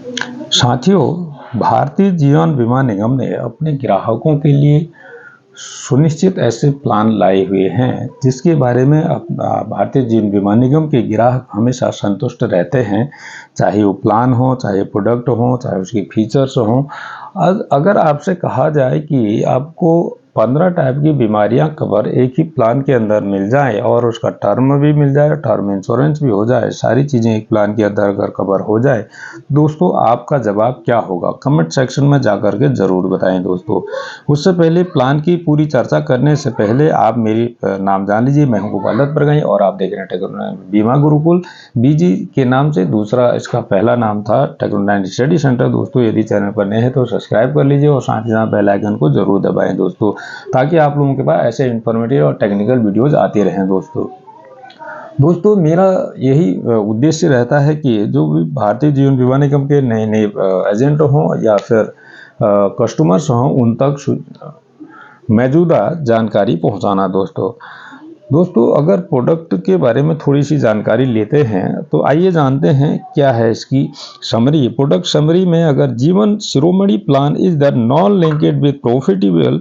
साथियों, भारतीय जीवन बीमा निगम ने अपने ग्राहकों के लिए सुनिश्चित ऐसे प्लान लाए हुए हैं जिसके बारे में भारतीय जीवन बीमा निगम के ग्राहक हमेशा संतुष्ट रहते हैं। चाहे वो प्लान हो, चाहे प्रोडक्ट हो, चाहे उसके फीचर्स हो। अगर आपसे कहा जाए कि आपको 15 टाइप की बीमारियां कवर एक ही प्लान के अंदर मिल जाए और उसका टर्म भी मिल जाए, टर्म इंश्योरेंस भी हो जाए, सारी चीज़ें एक प्लान के अंदर अगर कवर हो जाए, दोस्तों आपका जवाब क्या होगा? कमेंट सेक्शन में जाकर के ज़रूर बताएं दोस्तों। उससे पहले प्लान की पूरी चर्चा करने से पहले आप मेरी नाम जान लीजिए। मैं हूं गोपाल दत्त बरगई और आप देख रहे हैं बीमा गुरुकुल बीजी के नाम से। दूसरा इसका पहला नाम था टेक्नो9 स्टडी सेंटर। दोस्तों यदि चैनल पर नए हैं तो सब्सक्राइब कर लीजिए और साथ ही साथ बेल आइकन को जरूर दबाएं दोस्तों, ताकि आप लोगों के पास ऐसे इन्फॉर्मेटिव और टेक्निकल वीडियोज आते रहें दोस्तों मेरा यही उद्देश्य रहता है कि जो भी भारतीय जीवन बीमा निगम के नए नए एजेंट हों या फिर कस्टमर्स हों, उन तक मौजूदा जानकारी पहुंचाना दोस्तों अगर प्रोडक्ट के बारे में थोड़ी सी जानकारी लेते हैं तो आइए जानते हैं क्या है इसकी समरी। प्रोडक्ट समरी में अगर Jeevan Shiromani plan is the non linked with profitable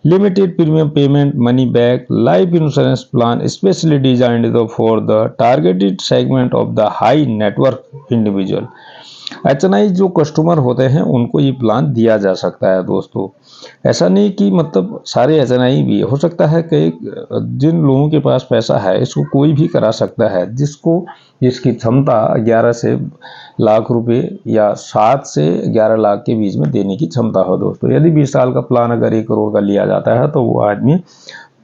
limited premium payment money back life insurance plan specially designed for the targeted segment of the high network individual. HNI जो कस्टमर होते हैं उनको ये plan दिया जा सकता है दोस्तों। ऐसा नहीं कि मतलब सारे एचएनआई भी हो सकता है कि जिन लोगों के पास पैसा है इसको कोई भी करा सकता है, जिसकी क्षमता 11 से लाख रुपए या 7 से 11 लाख के बीच में देने की क्षमता हो दोस्तों। यदि 20 साल का प्लान अगर 1 करोड़ का लिया जाता है तो वो आदमी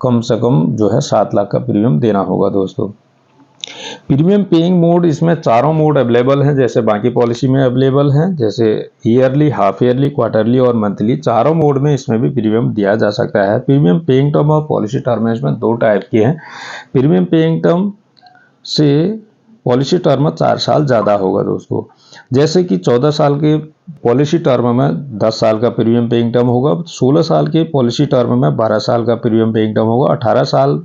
कम से कम जो है 7 लाख का प्रीमियम देना होगा दोस्तों। प्रीमियम पेइंग मोड, इसमें चारों मोड अवेलेबल हैं जैसे बाकी पॉलिसी में अवेलेबल हैं, जैसे ईयरली, हाफ ईयरली, क्वार्टरली और मंथली। चारों मोड में इसमें भी प्रीमियम दिया जा सकता है। प्रीमियम पेइंग टर्म और पॉलिसी टर्म इसमें 2 टाइप के हैं। प्रीमियम पेइंग टर्म से पॉलिसी टर्म 4 साल ज़्यादा होगा दोस्तों। जैसे कि 14 साल के पॉलिसी टर्म में 10 साल का प्रीमियम पेइंग टर्म होगा, 16 साल के पॉलिसी टर्म में 12 साल का प्रीमियम पेइंग टर्म होगा, 18 साल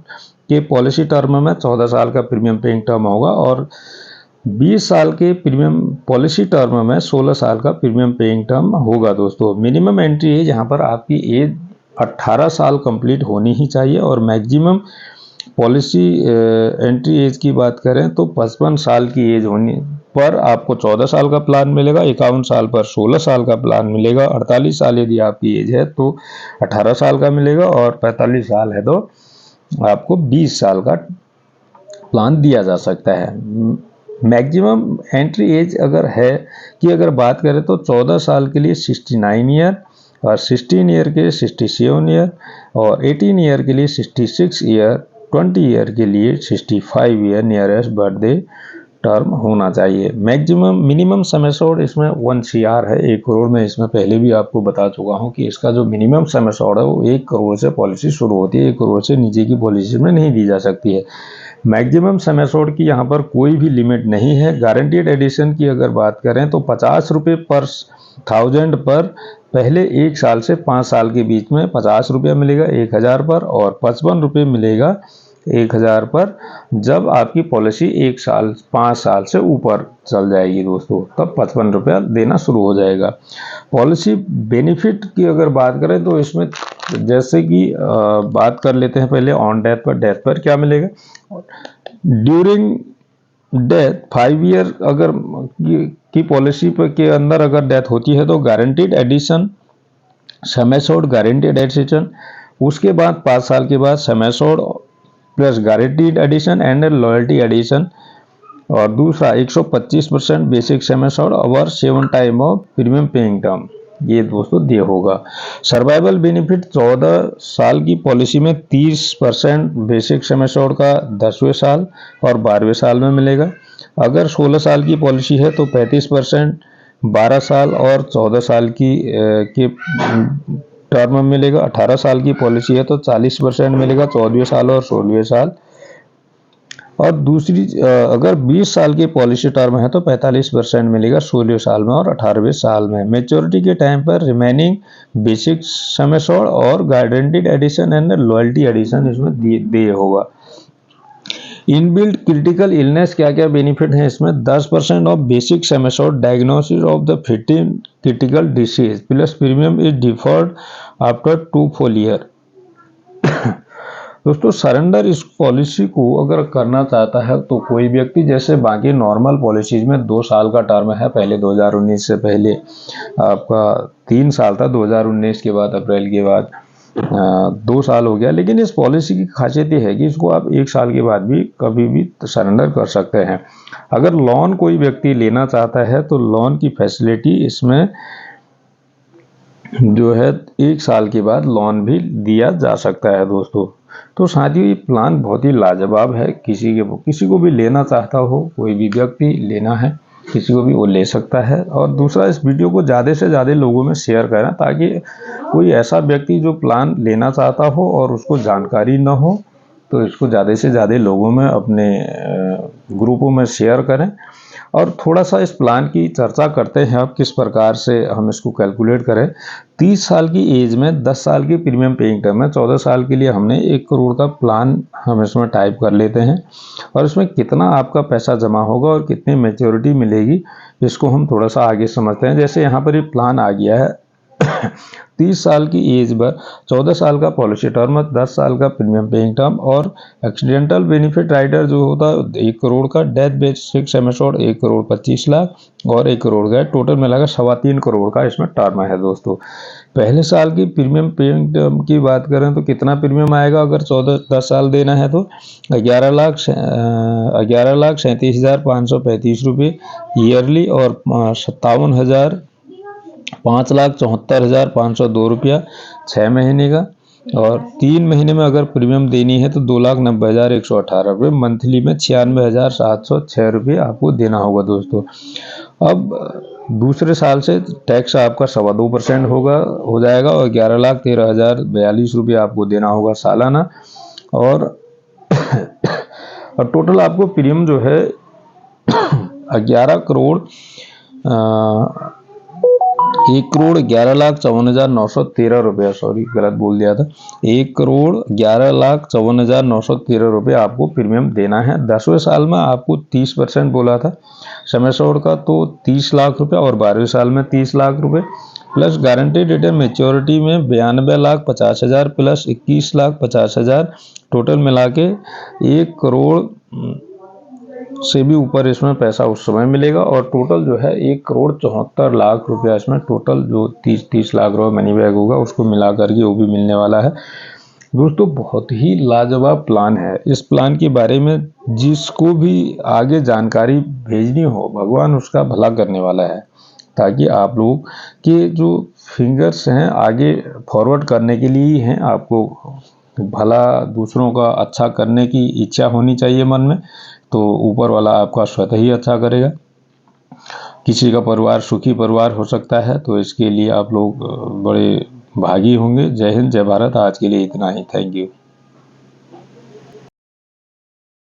के पॉलिसी टर्म में 14 साल का प्रीमियम पेइंग टर्म होगा और 20 साल के प्रीमियम पॉलिसी टर्म में 16 साल का प्रीमियम पेइंग टर्म होगा दोस्तों। मिनिमम एंट्री एज, यहाँ पर आपकी एज 18 साल कंप्लीट होनी ही चाहिए और मैक्सिमम पॉलिसी एंट्री एज की बात करें तो 55 साल की एज होने पर आपको 14 साल का प्लान मिलेगा, 51 साल पर 16 साल का प्लान मिलेगा, 48 साल यदि आपकी एज है तो 18 साल का मिलेगा और 45 साल है तो आपको 20 साल का प्लान दिया जा सकता है। मैक्सिमम एंट्री एज अगर है कि अगर बात करें तो 14 साल के लिए 69 ईयर और 16 ईयर के लिए 67 ईयर और 18 ईयर के लिए 66 ईयर, 20 ईयर के लिए 65 ईयर नियरेस्ट बर्थडे टर्म होना चाहिए। मैक्सिमम मिनिमम सम एश्योर्ड इसमें 1 CR है, 1 करोड़ में। इसमें पहले भी आपको बता चुका हूं कि इसका जो मिनिमम सम एश्योर्ड है वो 1 करोड़ से पॉलिसी शुरू होती है, 1 करोड़ से नीचे की पॉलिसी में नहीं दी जा सकती है। मैक्सिमम सम एश्योर्ड की यहाँ पर कोई भी लिमिट नहीं है। गारंटीड एडिशन की अगर बात करें तो 50 रुपये पर 1000 पर पहले 1 साल से 5 साल के बीच में 50 रुपया मिलेगा 1000 पर, और 55 रुपये मिलेगा 1000 पर जब आपकी पॉलिसी 1 साल 5 साल से ऊपर चल जाएगी दोस्तों, तब 55 रुपया देना शुरू हो जाएगा। पॉलिसी बेनिफिट की अगर बात करें तो इसमें जैसे कि बात कर लेते हैं पहले ऑन डेथ पर क्या मिलेगा। ड्यूरिंग डेथ 5 ईयर अगर की पॉलिसी पर के अंदर अगर डेथ होती है तो guaranteed addition, sum assured guaranteed addition, उसके बाद 5 साल के बाद sum assured plus guaranteed addition and loyalty addition, और दूसरा 125% basic sum assured over 7 time of premium paying term, ये दोस्तों दिया होगा। सर्वाइवल बेनिफिट 14 साल की पॉलिसी में 30% बेसिक सम एश्योर्ड का 10वें साल और 12वें साल में मिलेगा। अगर 16 साल की पॉलिसी है तो 35% 12 साल और 14 साल की के टर्म में मिलेगा। 18 साल की पॉलिसी है तो 40% मिलेगा 14वें साल और 16वें साल। और दूसरी अगर 20 साल की पॉलिसी टर्म है तो 45% मिलेगा 16वें साल में और 18वें साल में। मेच्योरिटी के टाइम पर रिमेनिंग बेसिक सम एश्योर्ड और guaranteed addition and loyalty addition इसमें दिए होगा। इनबिल्ट क्रिटिकल इलनेस क्या क्या बेनिफिट हैं इसमें? 10% of basic sum assured diagnosis of the 15 critical disease plus premium is deferred after 2 full year. दोस्तों सरेंडर इस पॉलिसी को अगर करना चाहता है तो कोई व्यक्ति, जैसे बाकी नॉर्मल पॉलिसीज में 2 साल का टर्म है, पहले 2019 से पहले आपका 3 साल था, 2019 के बाद अप्रैल के बाद 2 साल हो गया, लेकिन इस पॉलिसी की खासियत ये है कि इसको आप 1 साल के बाद भी कभी भी सरेंडर कर सकते हैं। अगर लोन कोई व्यक्ति लेना चाहता है तो लोन की फैसिलिटी इसमें जो है 1 साल के बाद लोन भी दिया जा सकता है दोस्तों। तो साथियों ये प्लान बहुत ही लाजवाब है, किसी को भी लेना चाहता हो, कोई भी व्यक्ति लेना है किसी को भी वो ले सकता है। और दूसरा, इस वीडियो को ज़्यादा से ज़्यादा लोगों में शेयर करें ताकि कोई ऐसा व्यक्ति जो प्लान लेना चाहता हो और उसको जानकारी न हो तो इसको ज़्यादा से ज़्यादा लोगों में अपने ग्रुपों में शेयर करें। और थोड़ा सा इस प्लान की चर्चा करते हैं अब किस प्रकार से हम इसको कैलकुलेट करें। 30 साल की एज में 10 साल की प्रीमियम पेइंग टर्म है, 14 साल के लिए हमने 1 करोड़ का प्लान हम इसमें टाइप कर लेते हैं और इसमें कितना आपका पैसा जमा होगा और कितनी मैच्योरिटी मिलेगी इसको हम थोड़ा सा आगे समझते हैं। जैसे यहाँ पर ये प्लान आ गया है 30 साल की एज पर 14 साल का पॉलिसी टर्म, 10 साल का प्रीमियम पेइंग टर्म और एक्सीडेंटल बेनिफिट राइडर जो होता है 1 करोड़ का, death basic sum assured 1 crore 25 lakh और 1 करोड़ का, टोटल मिलाकर 3.25 करोड़ का इसमें टर्म है दोस्तों। पहले साल की प्रीमियम पेइंग टर्म की बात करें तो कितना प्रीमियम आएगा अगर 10 साल देना है तो 11,37,535 रुपये ईयरली और 5,74,502 रुपया 6 महीने का। और 3 महीने में अगर प्रीमियम देनी है तो 2,90,118 रुपये, मंथली में 96,706 रुपये आपको देना होगा दोस्तों। अब दूसरे साल से टैक्स आपका 2.25% हो जाएगा और 11,13,042 रुपये आपको देना होगा सालाना। और टोटल आपको प्रीमियम जो है 1,11,54,913 रुपया, सॉरी गलत बोल दिया था, 1,11,54,913 रुपये आपको प्रीमियम देना है। 10वें साल में आपको 30% बोला था सम एश्योर्ड का, तो 30 लाख रुपये और 12वें साल में 30 लाख रुपये प्लस गारंटीड रिटर्न मैच्योरिटी में 92,50,000 प्लस 21,50,000, टोटल मिला के 1 करोड़ से भी ऊपर इसमें पैसा उस समय मिलेगा। और टोटल जो है 1,74 लाख रुपया इसमें टोटल जो 30 लाख रुपये मनी बैग होगा उसको मिला करके वो भी मिलने वाला है दोस्तों। बहुत ही लाजवाब प्लान है। इस प्लान के बारे में जिसको भी आगे जानकारी भेजनी हो भगवान उसका भला करने वाला है, ताकि आप लोग के जो फिंगर्स हैं आगे फॉरवर्ड करने के लिए ही हैं। आपको भला दूसरों का अच्छा करने की इच्छा होनी चाहिए मन में, तो ऊपर वाला आपका स्वतः ही अच्छा करेगा। किसी का परिवार सुखी परिवार हो सकता है, तो इसके लिए आप लोग बड़े भागी होंगे। जय हिंद, जय भारत। आज के लिए इतना ही, थैंक यू।